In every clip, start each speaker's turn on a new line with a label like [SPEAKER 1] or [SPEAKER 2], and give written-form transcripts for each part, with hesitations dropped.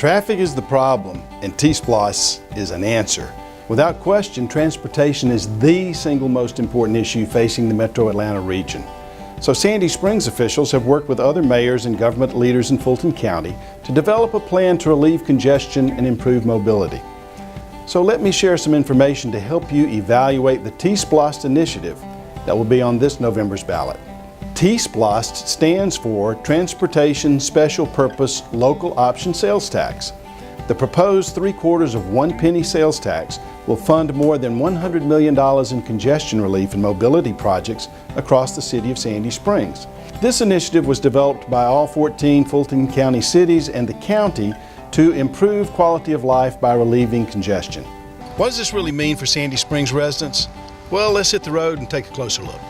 [SPEAKER 1] Traffic is the problem, and T-SPLOST is an answer. Without question, transportation is the single most important issue facing the Metro Atlanta region. So Sandy Springs officials have worked with other mayors and government leaders in Fulton County to develop a plan to relieve congestion and improve mobility. So let me share some information to help you evaluate the T-SPLOST initiative that will be on this November's ballot. T-SPLOST stands for Transportation Special Purpose Local Option Sales Tax. The proposed 3/4 of 1 penny sales tax will fund more than $100 million in congestion relief and mobility projects across the city of Sandy Springs. This initiative was developed by all 14 Fulton County cities and the county to improve quality of life by relieving congestion. What does this really mean for Sandy Springs residents? Well, let's hit the road and take a closer look.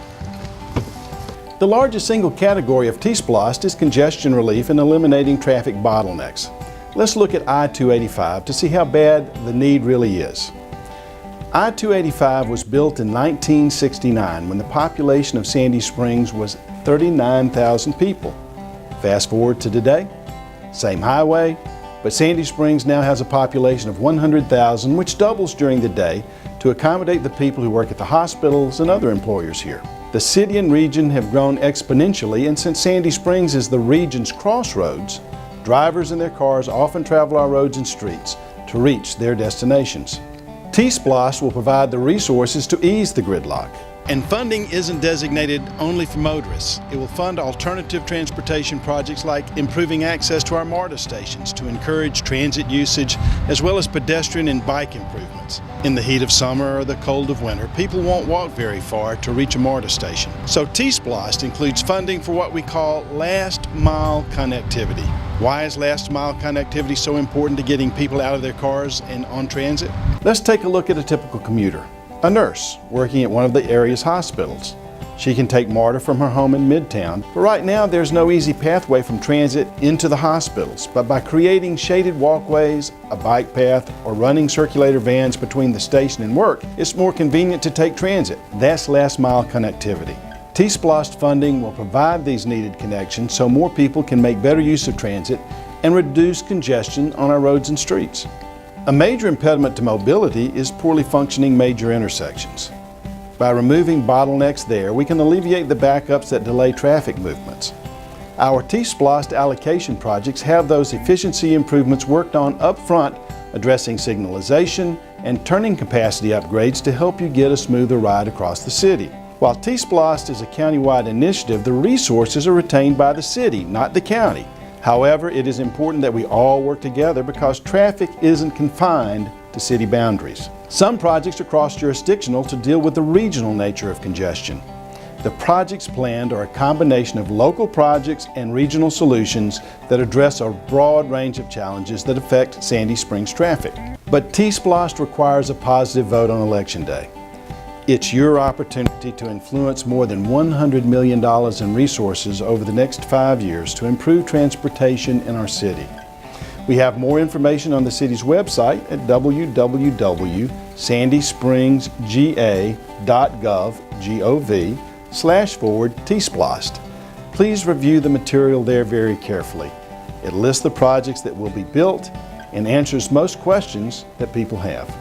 [SPEAKER 1] The largest single category of T-SPLOST is congestion relief and eliminating traffic bottlenecks. Let's look at I-285 to see how bad the need really is. I-285 was built in 1969 when the population of Sandy Springs was 39,000 people. Fast forward to today, same highway, but Sandy Springs now has a population of 100,000, which doubles during the day to accommodate the people who work at the hospitals and other employers here. The city and region have grown exponentially, and since Sandy Springs is the region's crossroads, drivers and their cars often travel our roads and streets to reach their destinations. T-SPLOST will provide the resources to ease the gridlock. And funding isn't designated only for motorists. It will fund alternative transportation projects like improving access to our MARTA stations to encourage transit usage, as well as pedestrian and bike improvements. In the heat of summer or the cold of winter, people won't walk very far to reach a MARTA station. So T-SPLOST includes funding for what we call last mile connectivity. Why is last mile connectivity so important to getting people out of their cars and on transit? Let's take a look at a typical commuter. A nurse working at one of the area's hospitals. She can take MARTA from her home in Midtown, but right now there's no easy pathway from transit into the hospitals. But by creating shaded walkways, a bike path, or running circulator vans between the station and work, it's more convenient to take transit. That's last mile connectivity. T-SPLOST funding will provide these needed connections so more people can make better use of transit and reduce congestion on our roads and streets. A major impediment to mobility is poorly functioning major intersections. By removing bottlenecks there, we can alleviate the backups that delay traffic movements. Our T-SPLOST allocation projects have those efficiency improvements worked on up front, addressing signalization and turning capacity upgrades to help you get a smoother ride across the city. While T-SPLOST is a countywide initiative, the resources are retained by the city, not the county. However, it is important that we all work together because traffic isn't confined to city boundaries. Some projects are cross-jurisdictional to deal with the regional nature of congestion. The projects planned are a combination of local projects and regional solutions that address a broad range of challenges that affect Sandy Springs traffic. But T-SPLOST requires a positive vote on Election Day. It's your opportunity to influence more than $100 million in resources over the next 5 years to improve transportation in our city. We have more information on the city's website at www.sandyspringsga.gov/T-SPLOST. Please review the material there very carefully. It lists the projects that will be built and answers most questions that people have.